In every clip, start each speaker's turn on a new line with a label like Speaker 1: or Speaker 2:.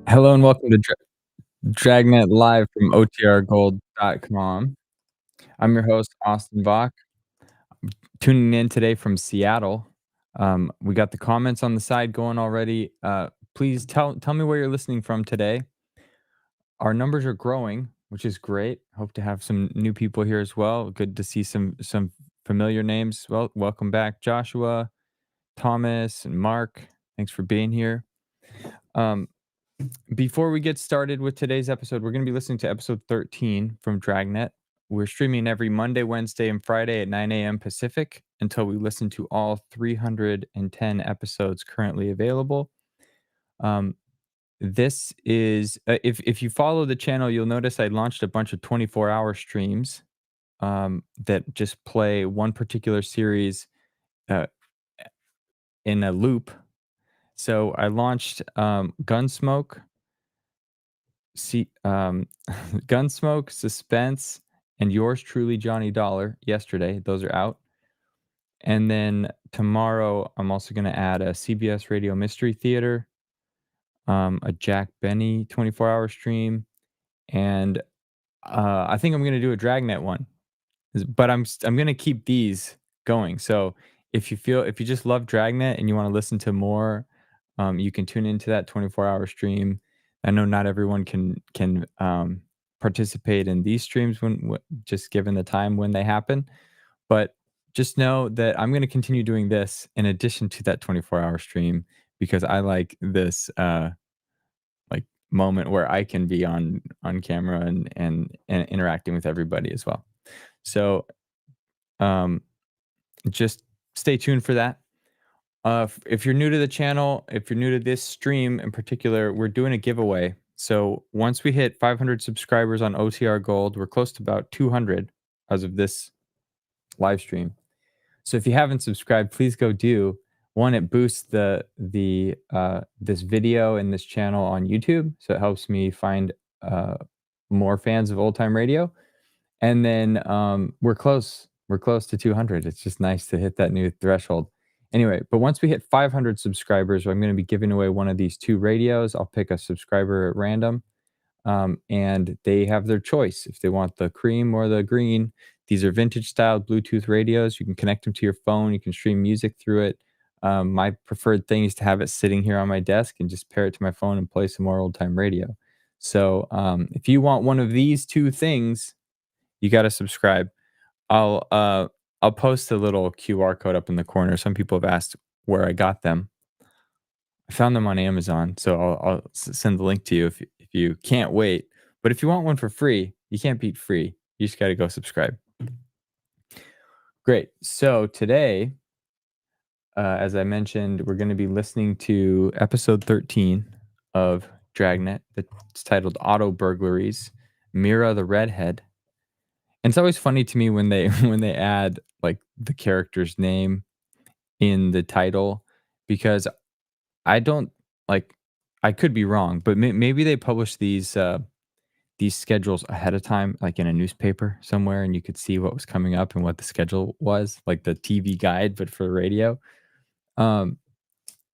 Speaker 1: Hello and welcome to Dragnet live from otrgold.com. I'm your host, Austin Bach, tuning in today from Seattle. We got the comments on the side going already. Please tell me where you're listening from today. Our numbers are growing, which is great. Hope to have some new people here as well. Good to see some familiar names. Well, welcome back, Joshua, Thomas, and Mark. Thanks for being here. Um, Before we get started with today's episode, we're going to be listening to episode 13 from Dragnet. We're streaming every Monday, Wednesday, and Friday at 9 a.m. Pacific until we listen to all 310 episodes currently available. Um, this is, if you follow the channel, you'll notice I launched a bunch of 24-hour streams that just play one particular series uh, in a loop. So I launched Gunsmoke, See, Gunsmoke, Suspense, and yours truly, Johnny Dollar, yesterday. Those are out. And then tomorrow, I'm also going to add a CBS Radio Mystery Theater, a Jack Benny 24-hour stream, and I think I'm going to do a Dragnet one. But I'm going to keep these going. So if you just love Dragnet and you want to listen to more, you can tune into that 24-hour stream. I know not everyone can participate in these streams just given the time when they happen, but just know that I'm going to continue doing this in addition to that 24-hour stream because I like this like moment where I can be on camera and interacting with everybody as well. So um, just stay tuned for that. If you're new to the channel, if you're new to this stream in particular, we're doing a giveaway. So once we hit 500 subscribers on OTR Gold, we're close to about 200 as of this live stream. So if you haven't subscribed, please go do. One, it boosts the this video and this channel on YouTube, so it helps me find uh, more fans of old time radio. And then we're close. We're close to 200. It's just nice to hit that new threshold. Anyway, but once we hit 500 subscribers, I'm going to be giving away one of these two radios. I'll pick a subscriber at random, and they have their choice if they want the cream or the green. These are vintage style Bluetooth radios. You can connect them to your phone. You can stream music through it. My preferred thing is to have it sitting here on my desk and just pair it to my phone and play some more old time radio. So if you want one of these two things, you gotta subscribe. I'll, uh, I'll post a little QR code up in the corner. Some people have asked where I got them. I found them on Amazon, so I'll send the link to you if you can't wait. But if you want one for free, you can't beat free. You just gotta go subscribe. Great. So today, as I mentioned, we're gonna be listening to episode 13 of Dragnet. It's titled Auto Burglaries, Myra the Redhead. And it's always funny to me when they when they add, like, the character's name in the title because I don't like, I could be wrong, but maybe they publish these schedules ahead of time, like, in a newspaper somewhere, and you could see what was coming up and what the schedule was, like the TV guide, but for radio. Um,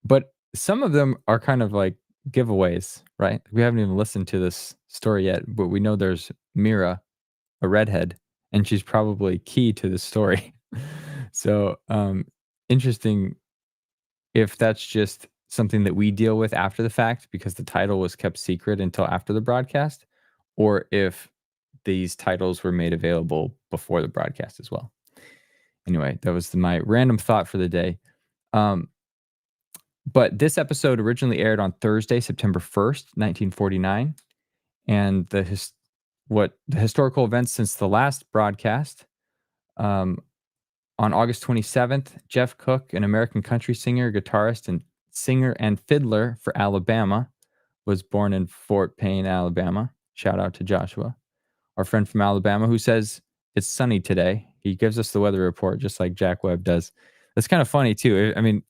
Speaker 1: but some of them are kind of like giveaways, right? We haven't even listened to this story yet, but we know there's Mira, a redhead, and she's probably key to the story. So, interesting if that's just something that we deal with after the fact because the title was kept secret until after the broadcast, or if these titles were made available before the broadcast as well. Anyway, that was my random thought for the day. Um, but this episode originally aired on Thursday, September 1st, 1949, and the historical events since the last broadcast. Um, On August 27th, Jeff Cook, an American country singer, guitarist, and singer and fiddler for Alabama, was born in Fort Payne, Alabama. Shout out to Joshua, our friend from Alabama, who says it's sunny today. He gives us the weather report just like Jack Webb does. That's kind of funny, too. I mean,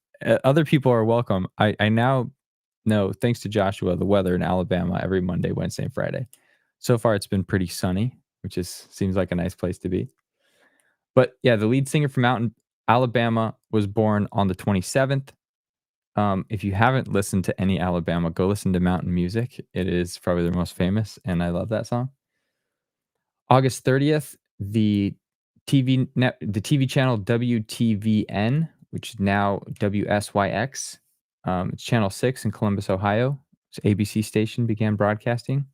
Speaker 1: other people are welcome. I now know, thanks to Joshua, the weather in Alabama every Monday, Wednesday, and Friday. So far, it's been pretty sunny, which seems like a nice place to be. But yeah, the lead singer from out in Alabama was born on the 27th. If you haven't listened to any Alabama, go listen to Mountain Music. It is probably their most famous, and I love that song. August 30th, the TV channel WTVN, which is now WSYX, it's channel 6 in Columbus, Ohio. It's ABC station began broadcasting.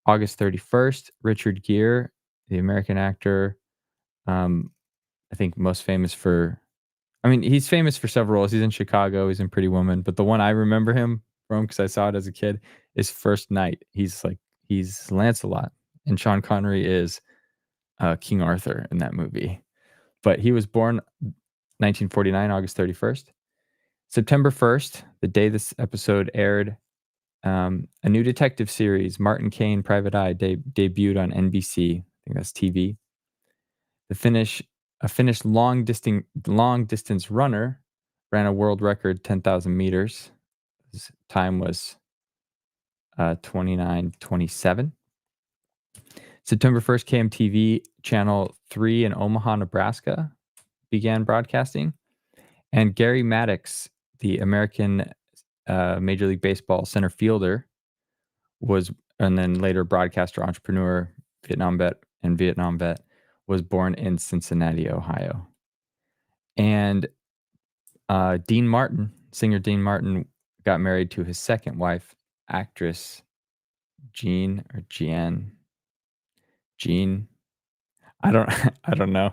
Speaker 1: August 31st, Richard Gere, the American actor, I think most famous for he's famous for several roles. He's in Chicago, he's in Pretty Woman, but the one I remember him from because I saw it as a kid is First Night. He's Lancelot, and Sean Connery is King Arthur in that movie. But he was born 1949, August 31st. September 1st, the day this episode aired, a new detective series, Martin Kane, Private Eye, debuted on NBC. I think that's TV. A Finnish long distance runner ran a world record 10,000 meters. His time was 29:27. September 1st, KMTV Channel 3 in Omaha, Nebraska began broadcasting. And Gary Maddox, the American Major League Baseball center fielder, and then later broadcaster, entrepreneur, Vietnam vet, was born in Cincinnati, Ohio. And singer Dean Martin, got married to his second wife, actress Jean. I don't I don't know.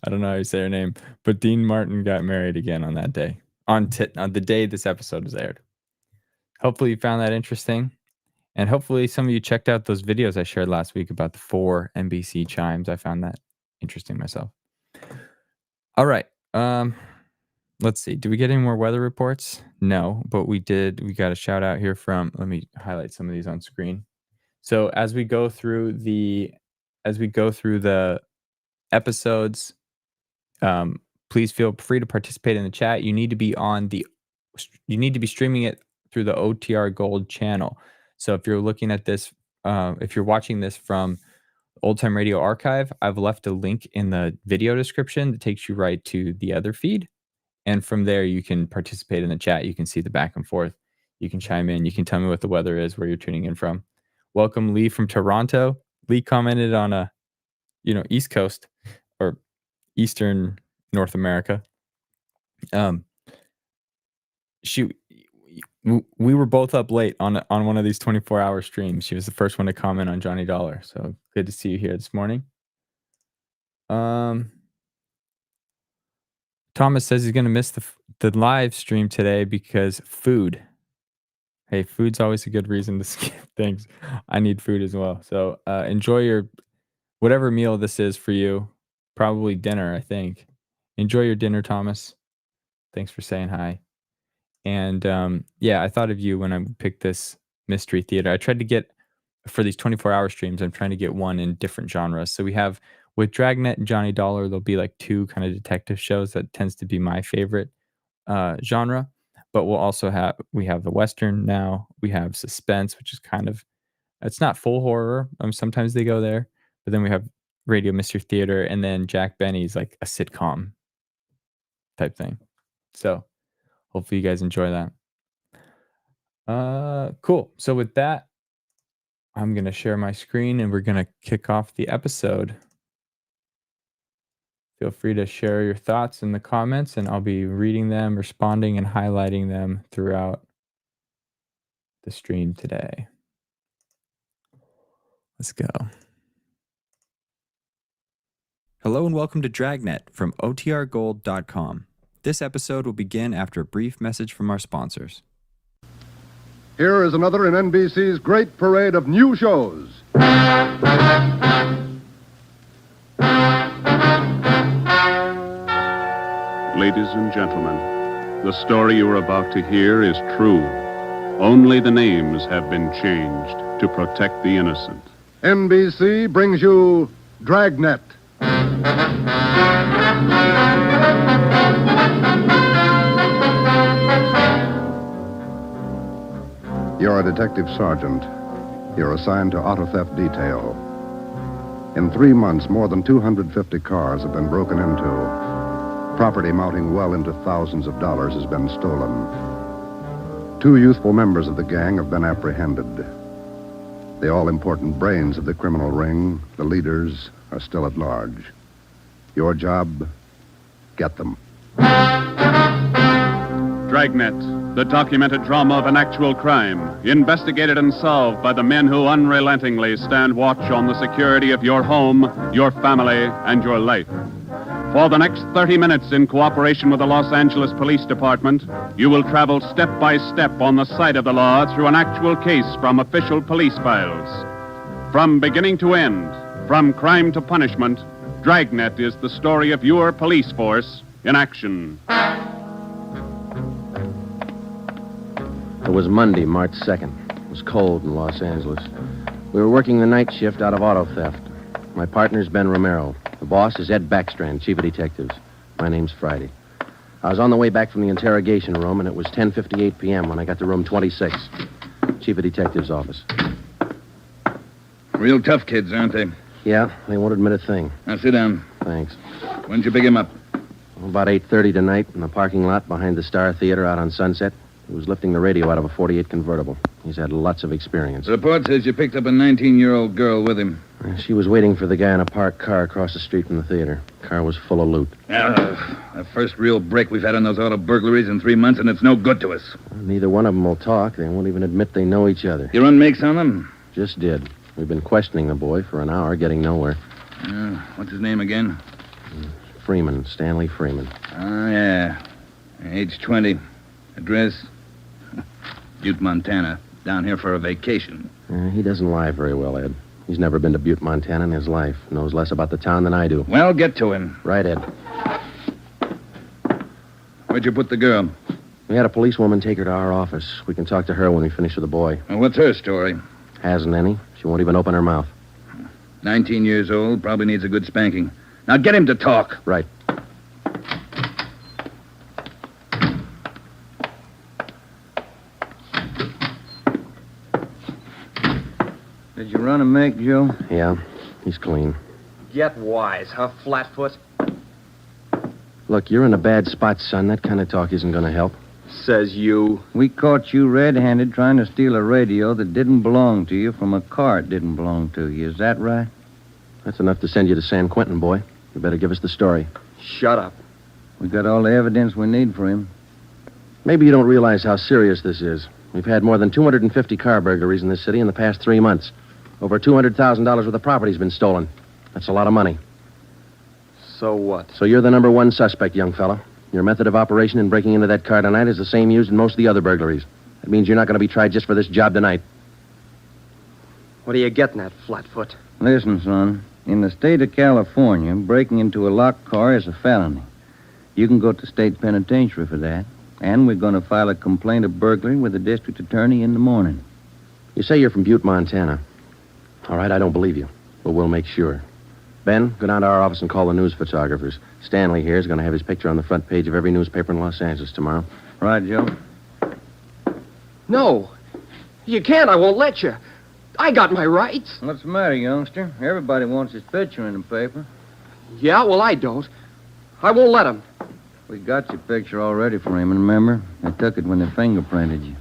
Speaker 1: I don't know how you say her name, but Dean Martin got married again on that day, on the day this episode was aired. Hopefully you found that interesting, and hopefully some of you checked out those videos I shared last week about the 4 NBC chimes. I found that interesting myself. All right, let's see. Did we get any more weather reports? No, but we did. We got a shout out here from. Let me highlight some of these on screen. So as we go through the episodes, please feel free to participate in the chat. You need to be streaming it through the OTR Gold channel. So if you're looking at this, if you're watching this from Old Time Radio Archive, I've left a link in the video description that takes you right to the other feed. And from there, you can participate in the chat. You can see the back and forth. You can chime in. You can tell me what the weather is, where you're tuning in from. Welcome, Lee from Toronto. Lee commented on East Coast or Eastern North America. We were both up late on one of these 24-hour streams. She was the first one to comment on Johnny Dollar. So good to see you here this morning. Thomas says he's going to miss the live stream today because food. Hey, food's always a good reason to skip things. I need food as well. So enjoy your whatever meal this is for you. Probably dinner, I think. Enjoy your dinner, Thomas. Thanks for saying hi. And I thought of you when I picked this mystery theater. I tried to get, for these 24-hour streams, I'm trying to get one in different genres. So we have, with Dragnet and Johnny Dollar, there'll be like 2 kind of detective shows. That tends to be my favorite genre. But we have the Western now. We have suspense, which is it's not full horror. Sometimes they go there. But then we have Radio Mystery Theater, and then Jack Benny's like a sitcom type thing. So hopefully you guys enjoy that. Cool. So with that, I'm going to share my screen and we're going to kick off the episode. Feel free to share your thoughts in the comments, and I'll be reading them, responding, and highlighting them throughout the stream today. Let's go. Hello and welcome to Dragnet from OTRGold.com. This episode will begin after a brief message from our sponsors.
Speaker 2: Here is another in NBC's great parade of new shows.
Speaker 3: Ladies and gentlemen, the story you are about to hear is true. Only the names have been changed to protect the innocent.
Speaker 2: NBC brings you Dragnet. You're a detective sergeant. You're assigned to auto theft detail. In 3 months, more than 250 cars have been broken into. Property mounting well into thousands of dollars has been stolen. 2 youthful members of the gang have been apprehended. The all-important brains of the criminal ring, the leaders, are still at large. Your job, get them.
Speaker 3: Dragnet, the documented drama of an actual crime, investigated and solved by the men who unrelentingly stand watch on the security of your home, your family, and your life. For the next 30 minutes, in cooperation with the Los Angeles Police Department, you will travel step by step on the side of the law through an actual case from official police files. From beginning to end, from crime to punishment, Dragnet is the story of your police force in action.
Speaker 4: It was Monday, March 2nd. It was cold in Los Angeles. We were working the night shift out of auto theft. My partner's Ben Romero. The boss is Ed Backstrand, chief of detectives. My name's Friday. I was on the way back from the interrogation room, and it was 10:58 p.m. when I got to room 26, chief of detectives' office.
Speaker 5: Real tough kids, aren't they?
Speaker 4: Yeah, they won't admit a thing.
Speaker 5: Now, sit down.
Speaker 4: Thanks.
Speaker 5: When'd you pick him up?
Speaker 4: About 8:30 tonight in the parking lot behind the Star Theater out on Sunset. He was lifting the radio out of a 48 convertible. He's had lots of experience.
Speaker 5: The report says you picked up a 19-year-old girl with him.
Speaker 4: She was waiting for the guy in a parked car across the street from the theater. Car was full of loot.
Speaker 5: The first real break we've had on those auto burglaries in 3 months, and it's no good to us.
Speaker 4: Neither one of them will talk. They won't even admit they know each other.
Speaker 5: You run makes on them?
Speaker 4: Just did. We've been questioning the boy for an hour, getting nowhere.
Speaker 5: What's his name again?
Speaker 4: Freeman, Stanley Freeman.
Speaker 5: Oh, yeah. Age 20. Address? Butte, Montana. Down here for a vacation.
Speaker 4: He doesn't lie very well, Ed. He's never been to Butte, Montana in his life. Knows less about the town than I do.
Speaker 5: Well, get to him.
Speaker 4: Right, Ed.
Speaker 5: Where'd you put the girl?
Speaker 4: We had a policewoman take her to our office. We can talk to her when we finish with the boy.
Speaker 5: Well, what's her story?
Speaker 4: Hasn't any. She won't even open her mouth.
Speaker 5: 19 years old, probably needs a good spanking. Now get him to talk.
Speaker 4: Right.
Speaker 6: Did you run a make, Joe?
Speaker 4: Yeah, he's clean.
Speaker 6: Get wise, huh, Flatfoot?
Speaker 4: Look, you're in a bad spot, son. That kind of talk isn't going to help.
Speaker 6: Says you. We caught you red-handed trying to steal a radio that didn't belong to you from a car it didn't belong to you. Is that right?
Speaker 4: That's enough to send you to San Quentin, boy. You better give us the story.
Speaker 6: Shut up. We got all the evidence we need for him.
Speaker 4: Maybe you don't realize how serious this is. We've had more than 250 car burglaries in this city in the past 3 months. Over $200,000 worth of property's been stolen. That's a lot of money.
Speaker 6: So what?
Speaker 4: So you're the number one suspect, young fella. Your method of operation in breaking into that car tonight is the same used in most of the other burglaries. That means you're not going to be tried just for this job tonight.
Speaker 6: What are you getting at, Flatfoot? Listen, son. In the state of California, breaking into a locked car is a felony. You can go to state penitentiary for that. And we're going to file a complaint of burglary with the district attorney in the morning.
Speaker 4: You say you're from Butte, Montana. All right, I don't believe you, but we'll make sure. Ben, go down to our office and call the news photographers. Stanley here is going to have his picture on the front page of every newspaper in Los Angeles tomorrow.
Speaker 6: Right, Joe?
Speaker 7: No. You can't. I won't let you. I got my rights.
Speaker 6: What's the matter, youngster? Everybody wants his picture in the paper.
Speaker 7: Yeah, well, I don't. I won't let him.
Speaker 6: We got your picture already, Freeman, remember? They took it when they fingerprinted you.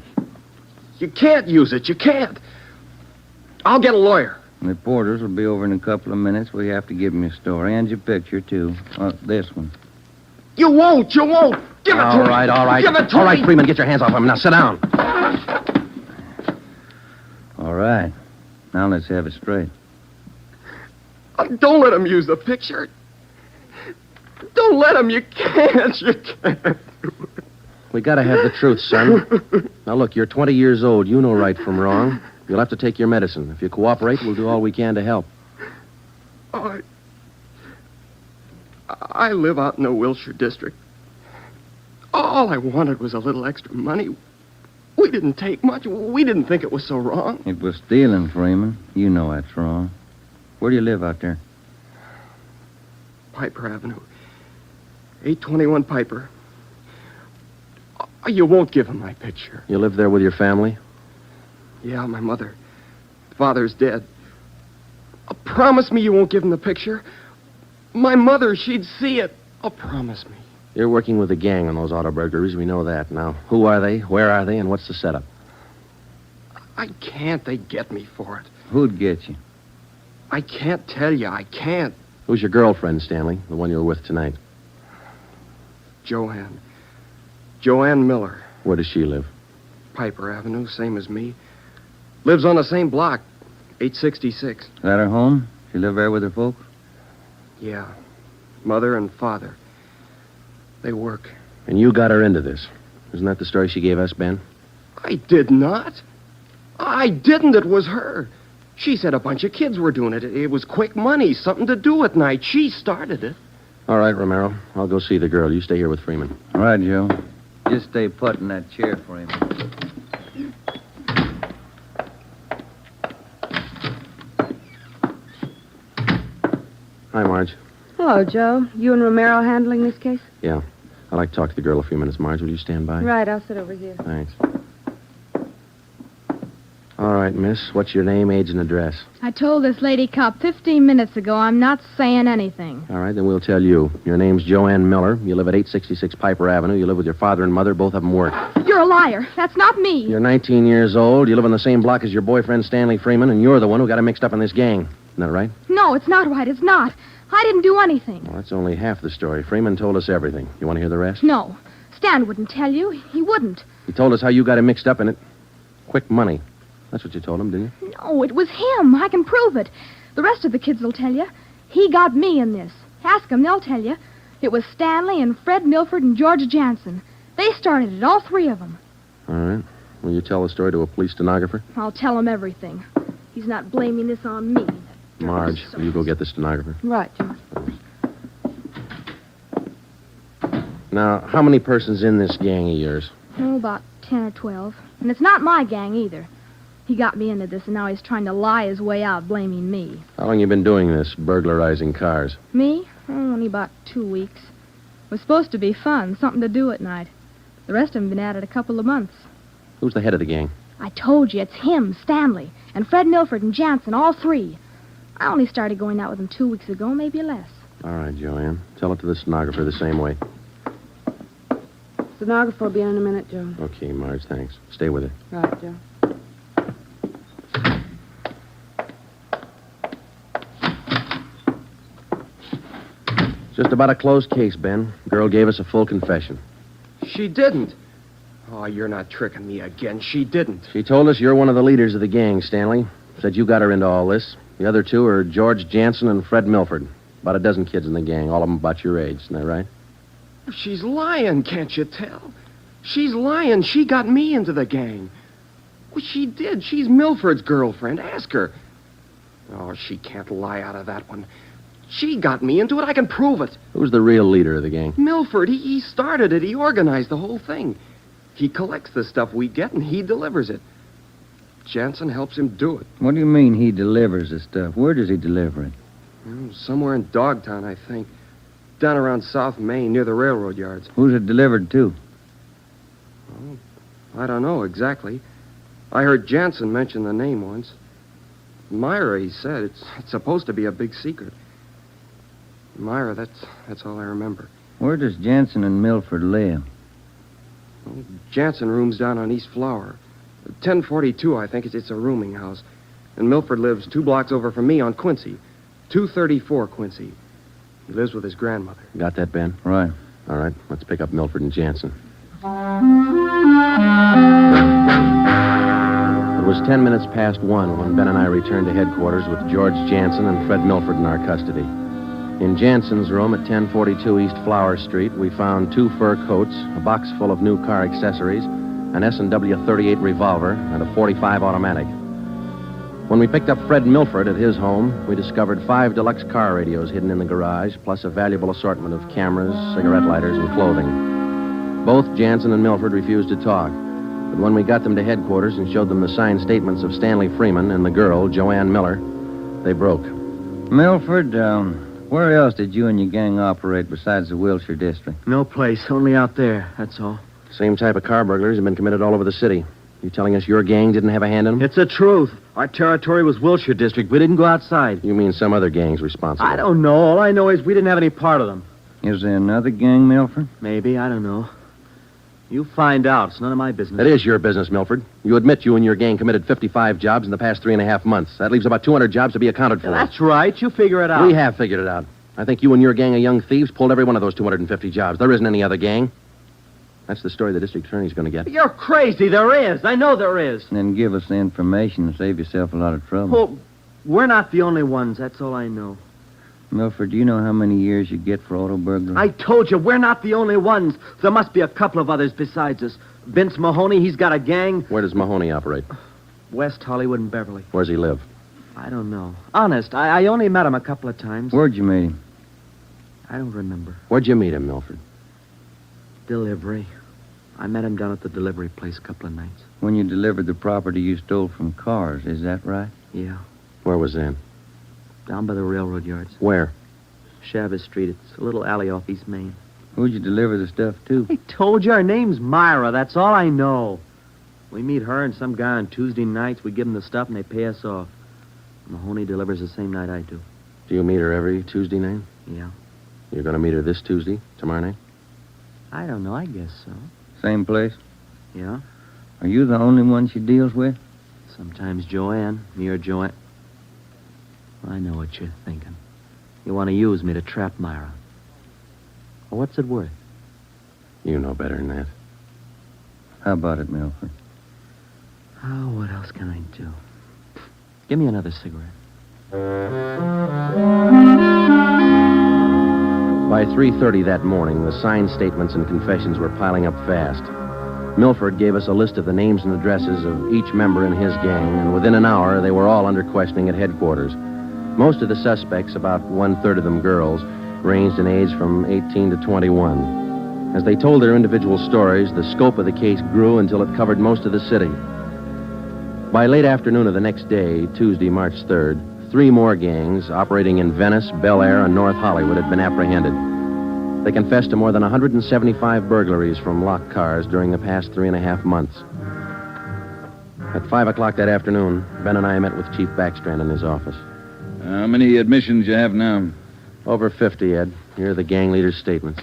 Speaker 7: You can't use it. You can't. I'll get a lawyer.
Speaker 6: Reporters will be over in a couple of minutes. We have to give them your story and your picture, too. This one.
Speaker 7: You won't. You won't. Give it to me.
Speaker 4: All right.
Speaker 7: Give it to
Speaker 4: All right,
Speaker 7: me.
Speaker 4: Freeman, get your hands off him. Now, sit down.
Speaker 6: All right. Now let's have it straight.
Speaker 7: Don't let him use the picture. Don't let him. You can't. You can't.
Speaker 4: We got to have the truth, son. Now, look, you're 20 years old. You know right from wrong. You'll have to take your medicine. If you cooperate, we'll do all we can to help.
Speaker 7: I live out in the Wilshire district. All I wanted was a little extra money. We didn't take much. We didn't think it was so wrong.
Speaker 6: It was stealing, Freeman. You know that's wrong. Where do you live out there?
Speaker 7: Piper Avenue. 821 Piper. You won't give him my picture.
Speaker 4: You live there with your family?
Speaker 7: Yeah, my mother. Father's dead. Promise me you won't give him the picture. My mother, she'd see it. Oh, promise me.
Speaker 4: You're working with the gang on those auto burglaries. We know that. Now, who are they? Where are they? And what's the setup?
Speaker 7: I can't. They get me for it.
Speaker 6: Who'd get you?
Speaker 7: I can't tell you. I can't.
Speaker 4: Who's your girlfriend, Stanley? The one you were with tonight.
Speaker 7: Joanne. Joanne Miller.
Speaker 4: Where does she live?
Speaker 7: Piper Avenue, same as me. Lives on the same block, 866.
Speaker 6: Is that her home? She live there with her folks?
Speaker 7: Yeah. Mother and father. They work.
Speaker 4: And you got her into this. Isn't that the story she gave us, Ben?
Speaker 7: I did not. I didn't. It was her. She said a bunch of kids were doing it. It was quick money, something to do at night. She started it.
Speaker 4: All right, Romero. I'll go see the girl. You stay here with Freeman.
Speaker 6: All right, Joe. Just stay put in that chair for him.
Speaker 4: Hi, Marge.
Speaker 8: Hello, Joe. You and Romero handling this case?
Speaker 4: Yeah. I'd like to talk to the girl a few minutes. Marge, will you stand by?
Speaker 8: Right, I'll sit over here.
Speaker 4: Thanks. All right, miss. What's your name, age, and address?
Speaker 9: I told this lady cop 15 minutes ago I'm not saying anything.
Speaker 4: All right, then we'll tell you. Your name's Joanne Miller. You live at 866 Piper Avenue. You live with your father and mother. Both of them work.
Speaker 9: You're a liar. That's not me.
Speaker 4: You're 19 years old. You live on the same block as your boyfriend, Stanley Freeman, and you're the one who got him mixed up in this gang. Isn't that right?
Speaker 9: No, it's not right. It's not. I didn't do anything.
Speaker 4: Well, that's only half the story. Freeman told us everything. You want to hear the rest?
Speaker 9: No. Stan wouldn't tell you. He wouldn't.
Speaker 4: He told us how you got him mixed up in it. Quick money. That's what you told him, didn't you?
Speaker 9: No, it was him. I can prove it. The rest of the kids will tell you. He got me in this. Ask them, they'll tell you. It was Stanley and Fred Milford and George Jansen. They started it, all three of them.
Speaker 4: All right. Will you tell the story to a police stenographer?
Speaker 9: I'll tell him everything. He's not blaming this on me.
Speaker 4: Marge, will you go get the stenographer?
Speaker 8: Right, Joe.
Speaker 4: Now, how many persons in this gang of yours?
Speaker 9: Oh, about 10 or 12. And it's not my gang either. He got me into this, and now he's trying to lie his way out, blaming me.
Speaker 4: How long you been doing this, burglarizing cars?
Speaker 9: Me? Oh, only about 2 weeks. It was supposed to be fun, something to do at night. The rest of them been at it a couple of months.
Speaker 4: Who's the head of the gang?
Speaker 9: I told you, it's him, Stanley, and Fred Milford and Jansen, all three. I only started going out with them 2 weeks ago, maybe less.
Speaker 4: All right, Joanne. Tell it to the stenographer the same way.
Speaker 8: Stenographer will be in a minute, Joe.
Speaker 4: Okay, Marge, thanks. Stay with her.
Speaker 8: Right, Joe.
Speaker 4: Just about a closed case, Ben. Girl gave us a full confession.
Speaker 7: She didn't. Oh, you're not tricking me again. She didn't.
Speaker 4: She told us you're one of the leaders of the gang, Stanley. Said you got her into all this. The other two are George Jansen and Fred Milford. About a dozen kids in the gang, all of them about your age. Isn't that right?
Speaker 7: She's lying, can't you tell? She's lying. She got me into the gang. Well, she did. She's Milford's girlfriend. Ask her. Oh, she can't lie out of that one. She got me into it. I can prove it.
Speaker 4: Who's the real leader of the gang?
Speaker 7: Milford. He started it. He organized the whole thing. He collects the stuff we get, and he delivers it. Jansen helps him do it.
Speaker 6: What do you mean he delivers the stuff? Where does he deliver it?
Speaker 7: Somewhere in Dogtown, I think. Down around South Main, near the railroad yards.
Speaker 6: Who's it delivered to?
Speaker 7: Oh, I don't know exactly. I heard Jansen mention the name once. Myra, he said. It's supposed to be a big secret. Myra, that's all I remember.
Speaker 6: Where does Jansen and Milford live?
Speaker 7: Well, Jansen rooms down on East Flower. 1042, I think. It's a rooming house. And Milford lives 2 blocks over from me on Quincy. 234 Quincy. He lives with his grandmother.
Speaker 4: Got that, Ben?
Speaker 6: Right.
Speaker 4: All right, let's pick up Milford and Jansen. It was 10 minutes past 1 when Ben and I returned to headquarters with George Jansen and Fred Milford in our custody. In Jansen's room at 1042 East Flower Street, we found 2 fur coats, a box full of new car accessories, an S&W 38 revolver, and a .45 automatic. When we picked up Fred Milford at his home, we discovered 5 deluxe car radios hidden in the garage, plus a valuable assortment of cameras, cigarette lighters, and clothing. Both Jansen and Milford refused to talk, but when we got them to headquarters and showed them the signed statements of Stanley Freeman and the girl, Joanne Miller, they broke.
Speaker 6: Milford, where else did you and your gang operate besides the Wilshire district?
Speaker 10: No place, only out there, that's all.
Speaker 4: Same type of car burglaries have been committed all over the city. You telling us your gang didn't have a hand in them?
Speaker 10: It's the truth. Our territory was Wilshire district. We didn't go outside.
Speaker 4: You mean some other gang's responsible?
Speaker 10: I don't know. All I know is we didn't have any part of them.
Speaker 6: Is there another gang, Milford?
Speaker 10: Maybe, I don't know. You find out. It's none of my business.
Speaker 4: It is your business, Milford. You admit you and your gang committed 55 jobs in the past 3.5 months. That leaves about 200 jobs to be accounted for.
Speaker 10: That's right. You figure it out.
Speaker 4: We have figured it out. I think you and your gang of young thieves pulled every one of those 250 jobs. There isn't any other gang. That's the story the district attorney's going to get.
Speaker 10: You're crazy. There is. I know there is.
Speaker 6: Then give us the information and save yourself a lot of trouble.
Speaker 10: Well, we're not the only ones. That's all I know.
Speaker 6: Milford, do you know how many years you get for auto burglary?
Speaker 10: I told you, we're not the only ones. There must be a couple of others besides us. Vince Mahoney, he's got a gang.
Speaker 4: Where does Mahoney operate?
Speaker 10: West Hollywood and Beverly.
Speaker 4: Where's he live?
Speaker 10: I don't know. Honest, I only met him a couple of times.
Speaker 6: Where'd you meet him?
Speaker 10: I don't remember.
Speaker 4: Where'd you meet him, Milford?
Speaker 10: Delivery. I met him down at the delivery place a couple of nights.
Speaker 6: When you delivered the property you stole from cars, is that right?
Speaker 10: Yeah.
Speaker 4: Where was that?
Speaker 10: Down by the railroad yards.
Speaker 4: Where?
Speaker 10: Chavez Street. It's a little alley off East Main.
Speaker 6: Who'd you deliver the stuff to?
Speaker 10: I told you, her name's Myra. That's all I know. We meet her and some guy on Tuesday nights. We give them the stuff and they pay us off. Mahoney delivers the same night I do.
Speaker 4: Do you meet her every Tuesday night?
Speaker 10: Yeah.
Speaker 4: You're going to meet her this Tuesday, tomorrow night?
Speaker 10: I don't know. I guess so.
Speaker 6: Same place?
Speaker 10: Yeah.
Speaker 6: Are you the only one she deals with?
Speaker 10: Sometimes Joanne. Me or Joanne. I know what you're thinking. You want to use me to trap Myra. Well, what's it worth?
Speaker 4: You know better than that.
Speaker 6: How about it, Milford?
Speaker 10: Oh, what else can I do? Give me another cigarette.
Speaker 4: By 3:30 that morning, the signed statements and confessions were piling up fast. Milford gave us a list of the names and addresses of each member in his gang, and within an hour, they were all under questioning at headquarters. Most of the suspects, about 1/3 of them girls, ranged in age from 18 to 21. As they told their individual stories, the scope of the case grew until it covered most of the city. By late afternoon of the next day, Tuesday, March 3rd, 3 more gangs operating in Venice, Bel Air, and North Hollywood had been apprehended. They confessed to more than 175 burglaries from locked cars during the past 3.5 months. At 5 o'clock that afternoon, Ben and I met with Chief Backstrand in his office.
Speaker 5: How many admissions you have now?
Speaker 4: Over 50, Ed. Here are the gang leaders' statements.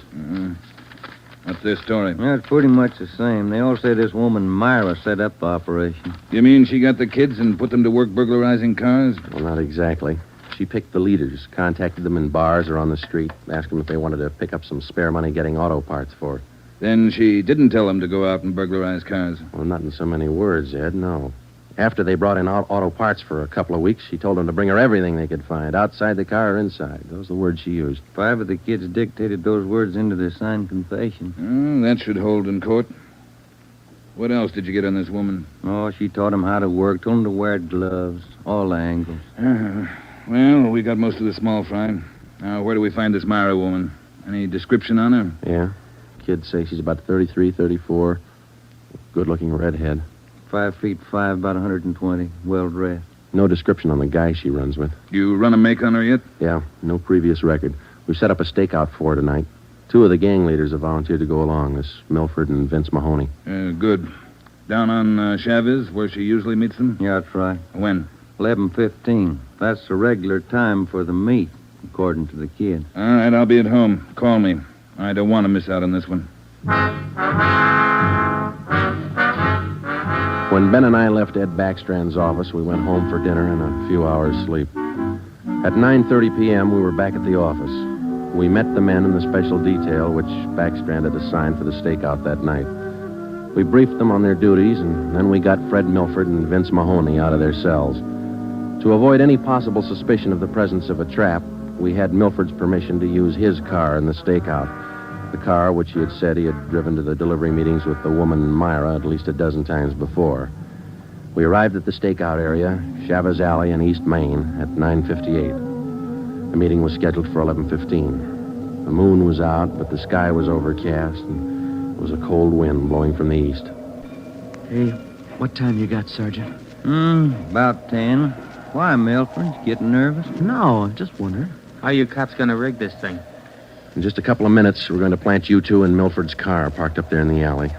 Speaker 5: What's their story?
Speaker 6: Yeah, it's pretty much the same. They all say this woman Myra set up the operation.
Speaker 5: You mean she got the kids and put them to work burglarizing cars?
Speaker 4: Well, not exactly. She picked the leaders, contacted them in bars or on the street, asked them if they wanted to pick up some spare money getting auto parts for it.
Speaker 5: Then she didn't tell them to go out and burglarize cars.
Speaker 4: Well, not in so many words, Ed, no. After they brought in auto parts for a couple of weeks, she told them to bring her everything they could find, outside the car or inside. Those are the words she used.
Speaker 6: 5 of the kids dictated those words into their signed confession.
Speaker 5: That should hold in court. What else did you get on this woman?
Speaker 6: Oh, she taught them how to work, told them to wear gloves, all angles.
Speaker 5: Well, we got most of the small fry. Now, where do we find this Myra woman? Any description on her?
Speaker 4: Yeah. Kids say she's about 33, 34. Good-looking redhead.
Speaker 6: 5'5", about 120, well-dressed.
Speaker 4: No description on the guy she runs with.
Speaker 5: You run a make on her yet?
Speaker 4: Yeah, no previous record. We've set up a stakeout for her tonight. 2 of the gang leaders have volunteered to go along, this Milford and Vince Mahoney.
Speaker 5: Good. Down on Chavez, where she usually meets them?
Speaker 6: Yeah, that's right.
Speaker 5: When?
Speaker 6: 11:15. That's the regular time for the meet, according to the kid.
Speaker 5: All right, I'll be at home. Call me. I don't want to miss out on this one.
Speaker 4: When Ben and I left Ed Backstrand's office, we went home for dinner and a few hours' sleep. At 9:30 p.m., we were back at the office. We met the men in the special detail, which Backstrand had assigned for the stakeout that night. We briefed them on their duties, and then we got Fred Milford and Vince Mahoney out of their cells. To avoid any possible suspicion of the presence of a trap, we had Milford's permission to use his car in the stakeout. The car, which he had said he had driven to the delivery meetings with the woman Myra at least a dozen times before. We arrived at the stakeout area, Chavez Alley in East Main, at 9:58. The meeting was scheduled for 11:15. The moon was out, but the sky was overcast, and there was a cold wind blowing from the east.
Speaker 10: Hey, what time you got, Sergeant?
Speaker 6: About 10. Why, Milford? Getting nervous?
Speaker 10: No, just wondering.
Speaker 11: How are you cops going to rig this thing?
Speaker 4: In just a couple of minutes, we're going to plant you 2 in Milford's car parked up there in the alley.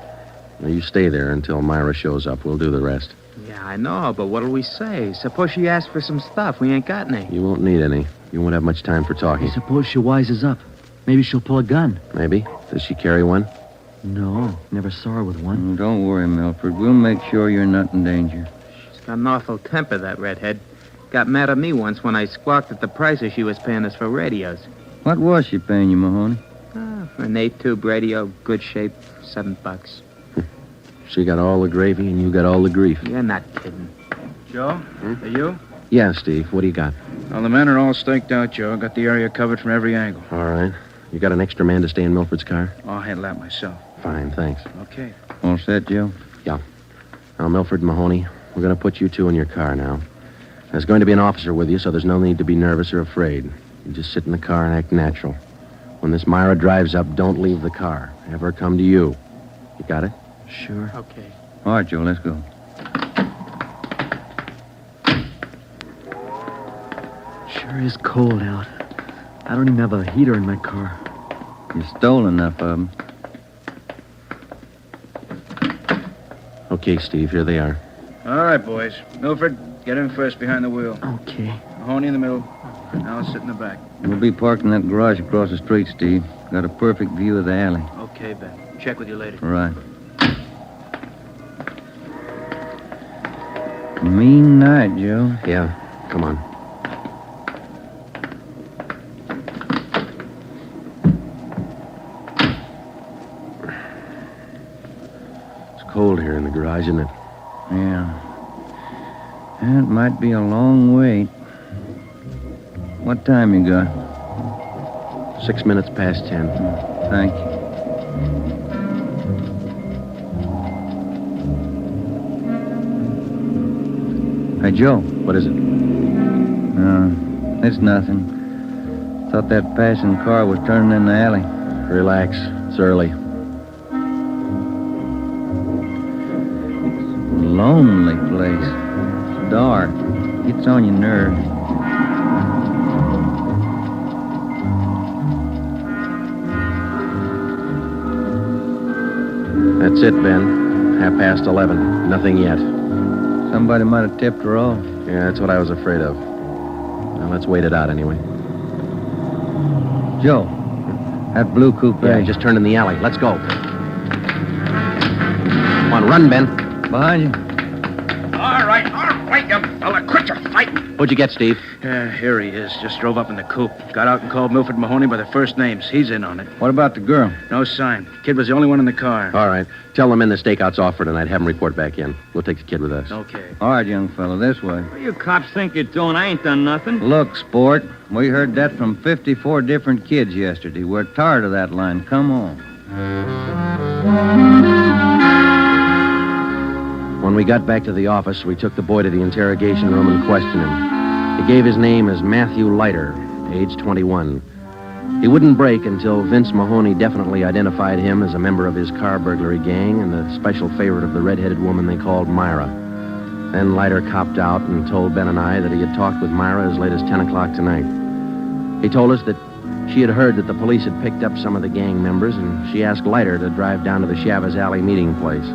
Speaker 4: Now, you stay there until Myra shows up. We'll do the rest.
Speaker 11: Yeah, I know, but what'll we say? Suppose she asks for some stuff. We ain't got any.
Speaker 4: You won't need any. You won't have much time for talking.
Speaker 10: Suppose she wises up. Maybe she'll pull a gun.
Speaker 4: Maybe. Does she carry one?
Speaker 10: No, never saw her with one.
Speaker 6: Don't worry, Milford. We'll make sure you're not in danger.
Speaker 11: She's got an awful temper, that redhead. Got mad at me once when I squawked at the prices she was paying us for radios.
Speaker 6: What was she paying you, Mahoney?
Speaker 11: For an 8-tube radio, good shape, $7.
Speaker 4: She got all the gravy and you got all the grief.
Speaker 11: You're not kidding.
Speaker 5: Joe, are you?
Speaker 4: Yeah, Steve. What do you got?
Speaker 5: Well, the men are all staked out, Joe. Got the area covered from every angle.
Speaker 4: All right. You got an extra man to stay in Milford's car?
Speaker 5: I'll handle that myself.
Speaker 4: Fine, thanks.
Speaker 5: Okay.
Speaker 6: All set, Joe?
Speaker 4: Yeah. Now, Milford and Mahoney, we're going to put you two in your car now. There's going to be an officer with you, so there's no need to be nervous or afraid. You just sit in the car and act natural. When this Myra drives up, don't leave the car. Have her come to you. You got it?
Speaker 10: Sure.
Speaker 11: Okay.
Speaker 6: All right, Joe, let's go.
Speaker 10: Sure is cold out. I don't even have a heater in my car.
Speaker 6: You stole enough of them.
Speaker 4: Okay, Steve, here they are.
Speaker 5: All right, boys. Milford, get in first behind the wheel.
Speaker 10: Okay.
Speaker 5: Mahoney in the middle. Now I'll sit in the back.
Speaker 6: We'll be parked in that garage across the street, Steve. Got a perfect view of the alley.
Speaker 11: Okay, Ben. Check with you later.
Speaker 6: Right. Mean night, Joe.
Speaker 4: Yeah, come on. It's cold here in the garage, isn't it?
Speaker 6: Yeah. It might be a long wait. What time you got?
Speaker 4: 6 minutes past 10.
Speaker 6: Thank you. Hey, Joe.
Speaker 4: What is it?
Speaker 6: It's nothing. Thought that passing car was turning in the alley.
Speaker 4: Relax. It's early.
Speaker 6: Lonely place. It's dark. Gets on your nerves.
Speaker 4: That's it, Ben. 11:30. Nothing yet.
Speaker 6: Somebody might have tipped her off.
Speaker 4: Yeah, that's what I was afraid of. Now, let's wait it out anyway.
Speaker 6: Joe, that blue coupe.
Speaker 4: Yeah, he just turned in the alley. Let's go. Come on, run, Ben.
Speaker 6: Behind you.
Speaker 5: All right, you fella. Quit your fighting.
Speaker 4: What'd you get, Steve?
Speaker 5: Here he is. Just drove up in the coupe. Got out and called Milford Mahoney by their first names. He's in on it.
Speaker 6: What about the girl?
Speaker 5: No sign. Kid was the only one in the car.
Speaker 4: All right. Tell them in the stakeout's off for tonight. Have them report back in. We'll take the kid with us.
Speaker 5: Okay.
Speaker 6: All right, young fella, this way.
Speaker 11: What do you cops think you're doing? I ain't done nothing.
Speaker 6: Look, sport, we heard that from 54 different kids yesterday. We're tired of that line. Come on.
Speaker 4: When we got back to the office, we took the boy to the interrogation room and questioned him. He gave his name as Matthew Leiter, age 21. He wouldn't break until Vince Mahoney definitely identified him as a member of his car burglary gang and the special favorite of the red-headed woman they called Myra. Then Leiter copped out and told Ben and I that he had talked with Myra as late as 10 o'clock tonight. He told us that she had heard that the police had picked up some of the gang members, and she asked Leiter to drive down to the Chavez Alley meeting place.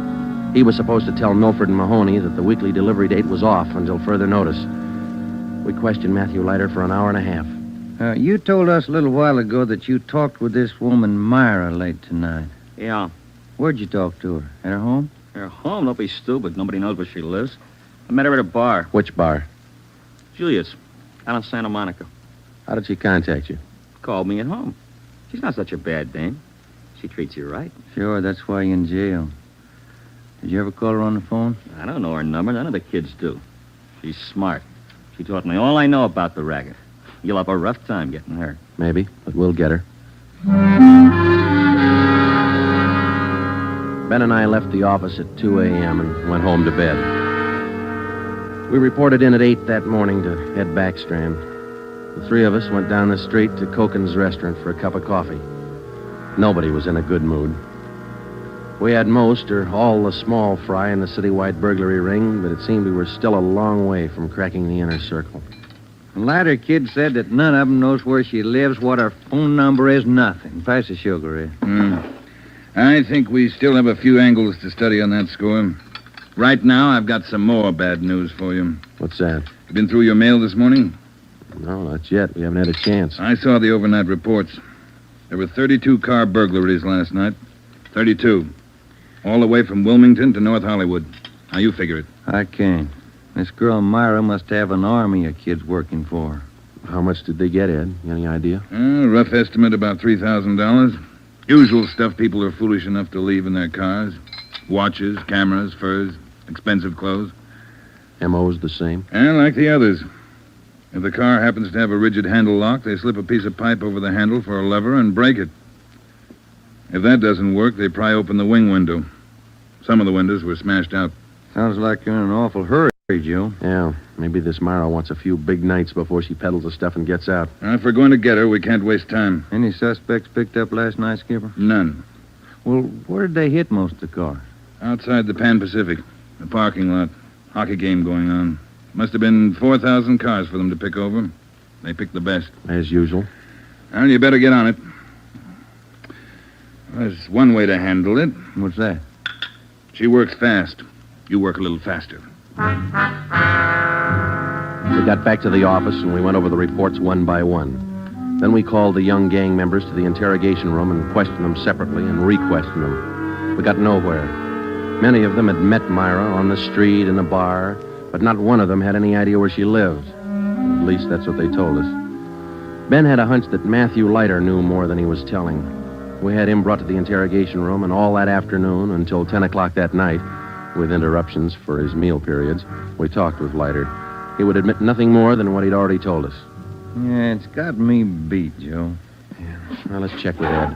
Speaker 4: He was supposed to tell Milford and Mahoney that the weekly delivery date was off until further notice. We questioned Matthew Leiter for an hour and a half.
Speaker 6: You told us a little while ago that you talked with this woman, Myra, late tonight.
Speaker 12: Yeah.
Speaker 6: Where'd you talk to her? At her home?
Speaker 12: Her home? Don't be stupid. Nobody knows where she lives. I met her at a bar.
Speaker 4: Which bar?
Speaker 12: Julia's. Out on Santa Monica.
Speaker 4: How did she contact you?
Speaker 12: Called me at home. She's not such a bad dame. She treats you right.
Speaker 6: Sure, that's why you're in jail. Did you ever call her on the phone?
Speaker 12: I don't know her number. None of the kids do. She's smart. She taught me all I know about the racket. You'll have a rough time getting her.
Speaker 4: Maybe, but we'll get her. Ben and I left the office at 2 a.m. and went home to bed. We reported in at 8 that morning to Ed Backstrand. The three of us went down the street to Koken's restaurant for a cup of coffee. Nobody was in a good mood. We had most or all the small fry in the citywide burglary ring, but it seemed we were still a long way from cracking the inner circle.
Speaker 6: The latter kid said that none of them knows where she lives, what her phone number is, nothing. Pass the sugar, Ed.
Speaker 5: I think we still have a few angles to study on that score. Right now, I've got some more bad news for you.
Speaker 4: What's that?
Speaker 5: You been through your mail this morning?
Speaker 4: No, not yet. We haven't had a chance.
Speaker 5: I saw the overnight reports. There were 32 car burglaries last night. 32. All the way from Wilmington to North Hollywood. Now, you figure it.
Speaker 6: I can't. This girl Myra must have an army of kids working for her.
Speaker 4: How much did they get, Ed? Any idea?
Speaker 5: Rough estimate, about $3,000. Usual stuff people are foolish enough to leave in their cars. Watches, cameras, furs, expensive clothes.
Speaker 4: M.O.'s the same?
Speaker 5: Like the others. If the car happens to have a rigid handle lock, they slip a piece of pipe over the handle for a lever and break it. If that doesn't work, they pry open the wing window. Some of the windows were smashed out.
Speaker 6: Sounds like you're in an awful hurry, Joe.
Speaker 4: Yeah, maybe this Myra wants a few big nights before she peddles the stuff and gets out.
Speaker 5: If we're going to get her, we can't waste time.
Speaker 6: Any suspects picked up last night, Skipper?
Speaker 5: None.
Speaker 6: Well, where did they hit most of the cars?
Speaker 5: Outside the Pan Pacific. The parking lot. Hockey game going on. Must have been 4,000 cars for them to pick over. They picked the best.
Speaker 4: As usual.
Speaker 5: Well, you better get on it. There's one way to handle it.
Speaker 6: What's that?
Speaker 5: She works fast. You work a little faster.
Speaker 4: We got back to the office and we went over the reports one by one. Then we called the young gang members to the interrogation room and questioned them separately and re-questioned them. We got nowhere. Many of them had met Myra on the street, in a bar, but not one of them had any idea where she lived. At least that's what they told us. Ben had a hunch that Matthew Leiter knew more than he was telling. We had him brought to the interrogation room, and all that afternoon until 10 o'clock that night, with interruptions for his meal periods, we talked with Leiter. He would admit nothing more than what he'd already told us.
Speaker 6: Yeah, it's got me beat, Joe.
Speaker 4: Yeah. Well, let's check with Ed.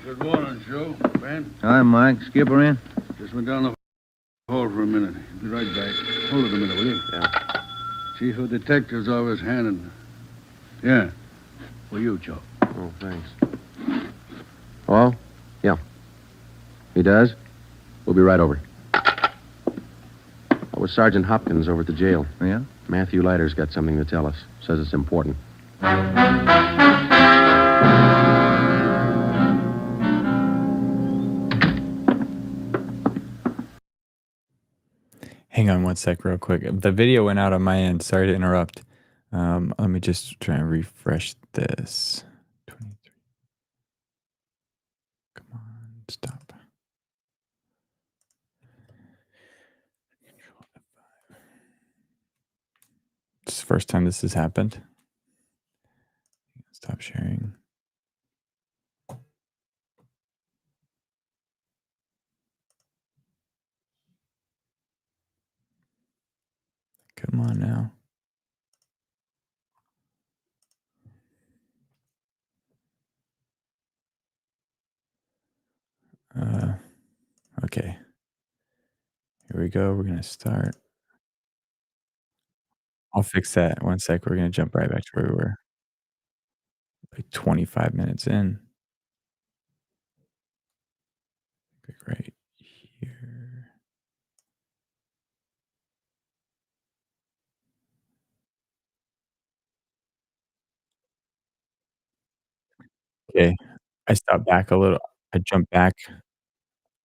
Speaker 13: Good morning, Joe. Ben?
Speaker 6: Hi, Mike. Skipper in?
Speaker 13: Just went down the hall for a minute. Be right back. Hold it a minute, will you?
Speaker 4: Yeah.
Speaker 13: Chief of Detectives always handed. Yeah. For you, Joe.
Speaker 4: Oh, thanks. Oh? Yeah. He does? We'll be right over. That was Sergeant Hopkins over at the jail.
Speaker 6: Yeah?
Speaker 4: Matthew Leiter's got something to tell us. Says it's important.
Speaker 1: Hang on one sec real quick. The video went out on my end. Sorry to interrupt. Let me just try and refresh this. 23. Come on, stop. Control F5. It's the first time this has happened. Stop sharing. Come on now. Okay. Here we go. We're going to start. I'll fix that. One sec. We're going to jump right back to where we were. Like 25 minutes in. Right here. Okay. I stopped back a little. I jumped back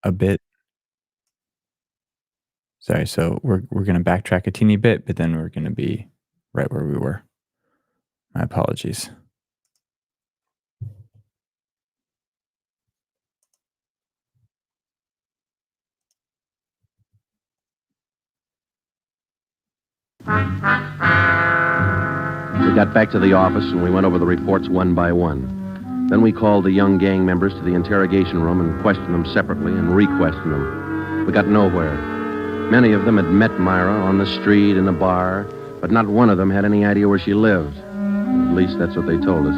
Speaker 1: a bit. Sorry, so we're gonna backtrack a teeny bit, but then we're gonna be right where we were. My apologies.
Speaker 4: We got back to the office and we went over the reports one by one. Then we called the young gang members to the interrogation room and questioned them separately and re-questioned them. We got nowhere. Many of them had met Myra on the street, in a bar, but not one of them had any idea where she lived. At least that's what they told us.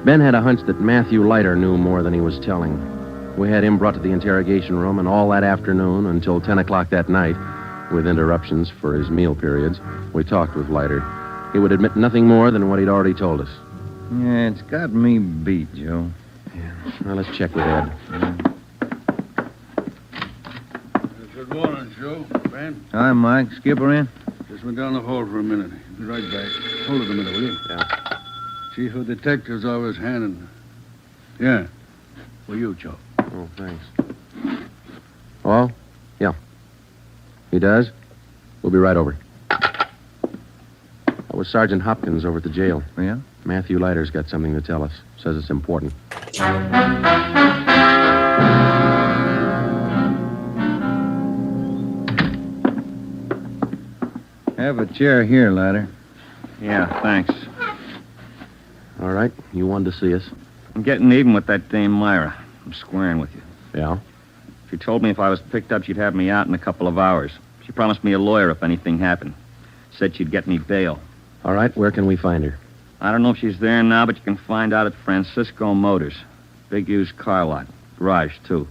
Speaker 4: Ben had a hunch that Matthew Leiter knew more than he was telling. We had him brought to the interrogation room, and all that afternoon until 10 o'clock that night, with interruptions for his meal periods, we talked with Leiter. He would admit nothing more than what he'd already told us.
Speaker 6: Yeah, it's got me beat, Joe.
Speaker 4: Yeah. Well, let's check with Ed.
Speaker 13: Good morning, Joe. Ben?
Speaker 6: Hi, Mike. Skipper in?
Speaker 13: Just went down the hall for a minute. Be right back. Hold it a minute, will you?
Speaker 4: Yeah.
Speaker 13: Chief of Detectives always handed. Yeah. For you, Joe.
Speaker 4: Oh, thanks. Oh? Yeah. He does? We'll be right over. That was Sergeant Hopkins over at the jail.
Speaker 6: Yeah?
Speaker 4: Matthew Leiter's got something to tell us. Says it's important.
Speaker 6: Have a chair here, Leiter.
Speaker 12: Yeah, thanks.
Speaker 4: All right, you wanted to see us.
Speaker 12: I'm getting even with that dame Myra. I'm squaring with you.
Speaker 4: Yeah?
Speaker 12: She told me if I was picked up, she'd have me out in a couple of hours. She promised me a lawyer if anything happened. Said she'd get me bail.
Speaker 4: All right, where can we find her?
Speaker 12: I don't know if she's there now, but you can find out at Francisco Motors. Big used car lot. Garage, too.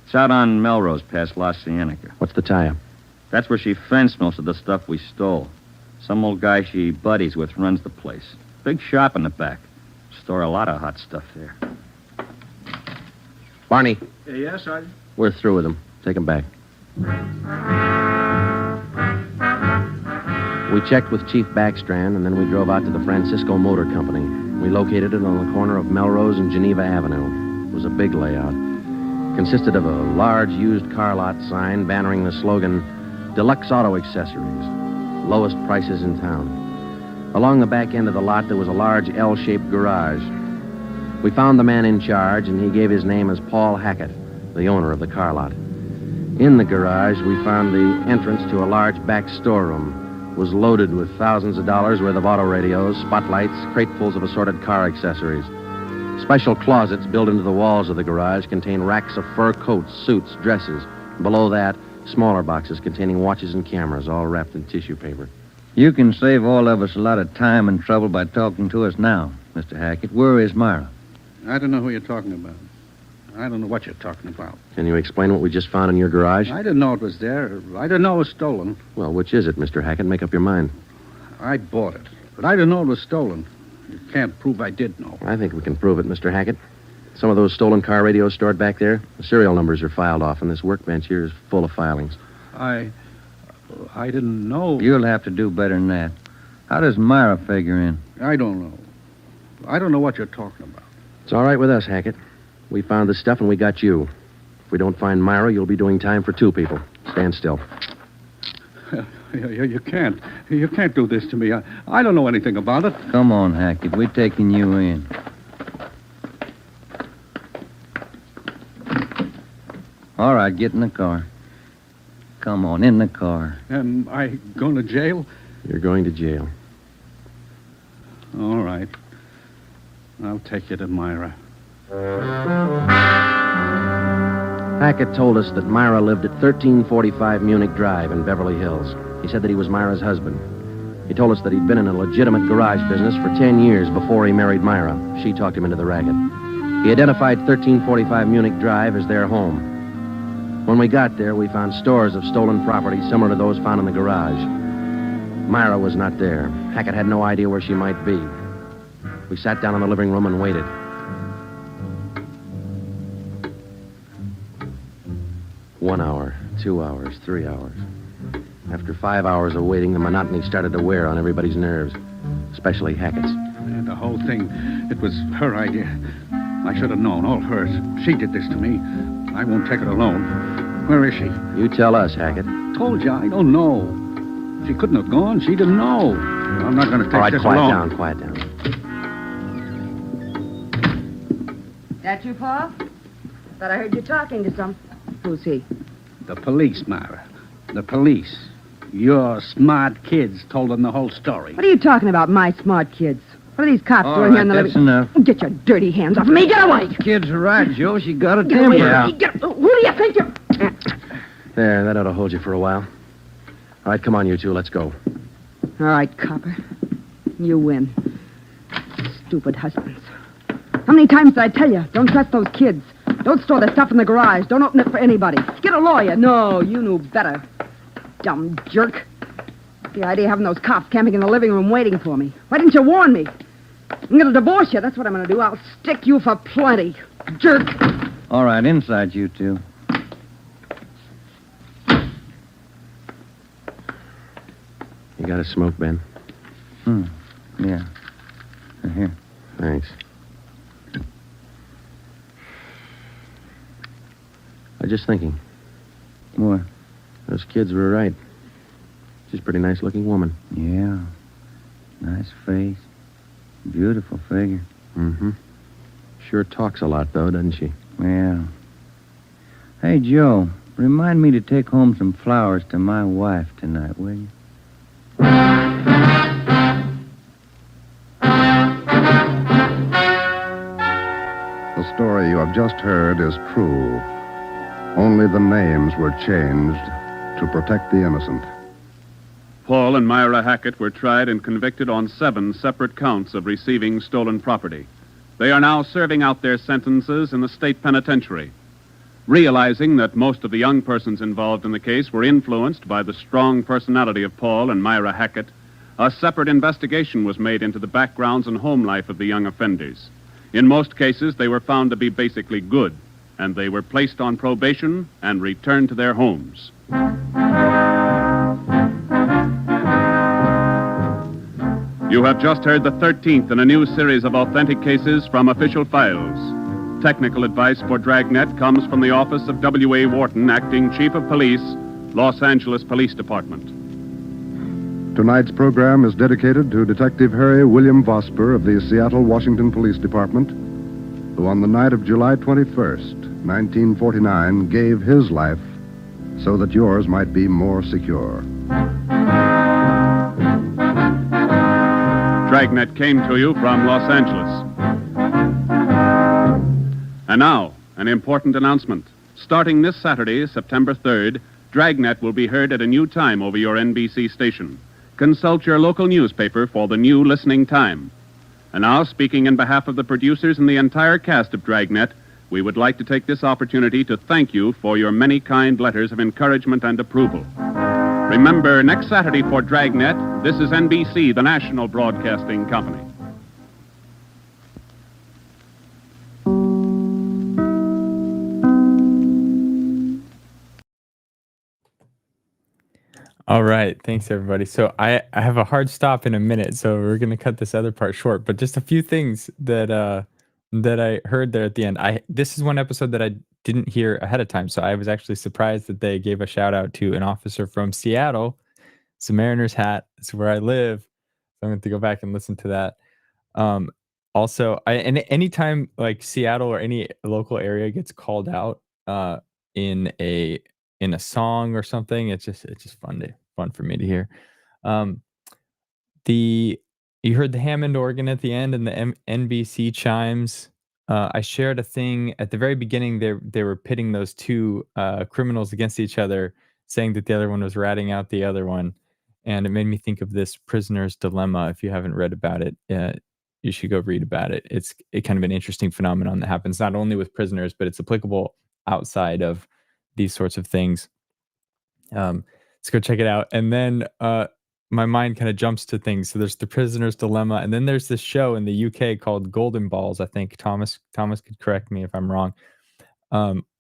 Speaker 12: It's out on Melrose past La Cienega.
Speaker 4: What's the tie-up?
Speaker 12: That's where she fenced most of the stuff we stole. Some old guy she buddies with runs the place. Big shop in the back. Store a lot of hot stuff there.
Speaker 4: Barney,
Speaker 13: Yes, Sergeant?
Speaker 4: we're through with him. Take him back. We checked with Chief Backstrand, and then we drove out to the Francisco Motor Company. We located it on the corner of Melrose and Geneva Avenue. It was a big layout. Consisted of a large used car lot sign bannering the slogan, Deluxe Auto Accessories, lowest prices in town. Along the back end of the lot, there was a large L-shaped garage. We found the man in charge, and he gave his name as Paul Hackett, the owner of the car lot. In the garage, we found the entrance to a large back storeroom. It was loaded with thousands of dollars worth of auto radios, spotlights, cratefuls of assorted car accessories. Special closets built into the walls of the garage contain racks of fur coats, suits, dresses. Below that, smaller boxes containing watches and cameras, all wrapped in tissue paper.
Speaker 6: You can save all of us a lot of time and trouble by talking to us now, Mr. Hackett. Where is Myra?
Speaker 13: I don't know who you're talking about. I don't know what you're talking about.
Speaker 4: Can you explain what we just found in your garage?
Speaker 13: I didn't know it was there. I didn't know it was stolen.
Speaker 4: Well, which is it, Mr. Hackett? Make up your mind.
Speaker 13: I bought it, but I didn't know it was stolen. You can't prove I did know.
Speaker 4: I think we can prove it, Mr. Hackett. Some of those stolen car radios stored back there, the serial numbers are filed off, and this workbench here is full of filings.
Speaker 13: I didn't know.
Speaker 6: You'll have to do better than that. How does Myra figure in?
Speaker 13: I don't know. I don't know what you're talking about.
Speaker 4: It's all right with us, Hackett. We found the stuff and we got you. If we don't find Myra, you'll be doing time for two people. Stand still.
Speaker 13: You can't. You can't do this to me. I don't know anything about it.
Speaker 6: Come on, Hackett. We're taking you in. All right, get in the car. Come on, in the car.
Speaker 13: Am I going to jail?
Speaker 4: You're going to jail.
Speaker 13: All right. I'll take you to Myra.
Speaker 4: Hackett told us that Myra lived at 1345 Munich Drive in Beverly Hills. He said that he was Myra's husband. He told us that he'd been in a legitimate garage business for 10 years before he married Myra. She talked him into the racket. He identified 1345 Munich Drive as their home. When we got there, we found stores of stolen property similar to those found in the garage. Myra was not there. Hackett had no idea where she might be. We sat down in the living room and waited. One hour, 2 hours, 3 hours. After 5 hours of waiting, the monotony started to wear on everybody's nerves, especially Hackett's.
Speaker 13: The whole thing, it was her idea. I should have known, all hers. She did this to me. I won't take it alone. Where is she?
Speaker 4: You tell us, Hackett.
Speaker 13: Told you, I don't know. She couldn't have gone. She didn't know. I'm not going to take
Speaker 4: All right,
Speaker 13: this
Speaker 4: quiet
Speaker 13: alone.
Speaker 4: down, quiet down.
Speaker 8: That you, Paul? Thought I heard you talking to some. Who's he?
Speaker 13: The police, Myra. The police. Your smart kids told them the whole story.
Speaker 8: What are you talking about, my smart kids? What are these cops
Speaker 6: All
Speaker 8: doing
Speaker 6: right,
Speaker 8: here in the
Speaker 6: that's
Speaker 8: living...
Speaker 6: enough.
Speaker 8: Get your dirty hands off of me. Get away.
Speaker 6: Kids are right, Joe. She got a
Speaker 8: Get away
Speaker 6: temper.
Speaker 8: from me. Get... Who do you think you're...
Speaker 4: There, that ought to hold you for a while. All right, come on, you two, let's go.
Speaker 8: All right, copper. You win. Stupid husbands. How many times did I tell you? Don't trust those kids. Don't store their stuff in the garage. Don't open it for anybody. Get a lawyer. No, you knew better. Dumb jerk. The idea of having those cops camping in the living room waiting for me. Why didn't you warn me? I'm going to divorce you. That's what I'm going to do. I'll stick you for plenty. Jerk.
Speaker 6: All right, inside you two.
Speaker 4: You got a smoke, Ben?
Speaker 6: Yeah. Here.
Speaker 4: Thanks. I was just thinking.
Speaker 6: What?
Speaker 4: Those kids were right. She's a pretty nice-looking woman.
Speaker 6: Yeah. Nice face. Beautiful figure.
Speaker 4: Mm-hmm. Sure talks a lot, though, doesn't she?
Speaker 6: Yeah. Hey, Joe, remind me to take home some flowers to my wife tonight, will you?
Speaker 2: The story you have just heard is true. Only the names were changed to protect the innocent.
Speaker 3: Paul and Myra Hackett were tried and convicted on 7 separate counts of receiving stolen property. They are now serving out their sentences in the state penitentiary. Realizing that most of the young persons involved in the case were influenced by the strong personality of Paul and Myra Hackett, a separate investigation was made into the backgrounds and home life of the young offenders. In most cases, they were found to be basically good, and they were placed on probation and returned to their homes. You have just heard the 13th in a new series of authentic cases from official files. Technical advice for Dragnet comes from the office of W.A. Wharton, Acting Chief of Police, Los Angeles Police Department.
Speaker 2: Tonight's program is dedicated to Detective Harry William Vosper of the Seattle, Washington Police Department, who on the night of July 21st, 1949, gave his life so that yours might be more secure.
Speaker 3: Dragnet came to you from Los Angeles. And now, an important announcement. Starting this Saturday, September 3rd, Dragnet will be heard at a new time over your NBC station. Consult your local newspaper for the new listening time. And now, speaking in behalf of the producers and the entire cast of Dragnet, we would like to take this opportunity to thank you for your many kind letters of encouragement and approval. Remember, next Saturday for Dragnet, this is NBC, the national broadcasting company.
Speaker 1: All right. Thanks, everybody. So I have a hard stop in a minute, so we're going to cut this other part short. But just a few things that I heard there at the end. This is one episode that I didn't hear ahead of time, so I was actually surprised that they gave a shout out to an officer from Seattle. It's a Mariners hat. It's where I live. So I'm going to go back and listen to that. Also, and anytime like Seattle or any local area gets called out in a song or something, it's just fun for me to hear. You heard the Hammond organ at the end and the NBC chimes. I shared a thing at the very beginning. They were pitting those two criminals against each other, saying that the other one was ratting out the other one, and it made me think of this Prisoner's Dilemma. If you haven't read about it, you should go read about it. It's kind of an interesting phenomenon that happens not only with prisoners, but it's applicable outside of these sorts of things. Let's go check it out. And then my mind kind of jumps to things. So there's the Prisoner's Dilemma, and then there's this show in the UK called Golden Balls. I think Thomas could correct me if I'm wrong,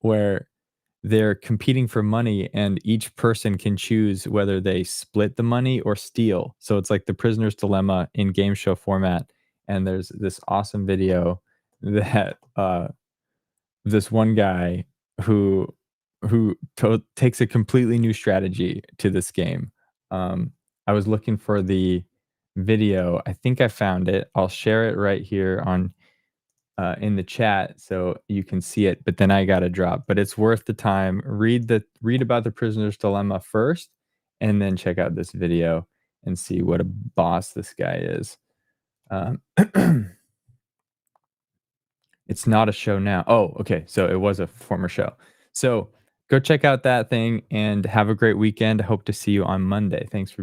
Speaker 1: where they're competing for money, and each person can choose whether they split the money or steal. So it's like the Prisoner's Dilemma in game show format. And there's this awesome video that this one guy who takes a completely new strategy to this game. I was looking for the video. I think I found it. I'll share it right here on in the chat so you can see it. But then I got to drop. But it's worth the time. Read about the Prisoner's Dilemma first, and then check out this video and see what a boss this guy is. It's not a show now. Oh, okay. So it was a former show. So go check out that thing and have a great weekend. I hope to see you on Monday. Thanks for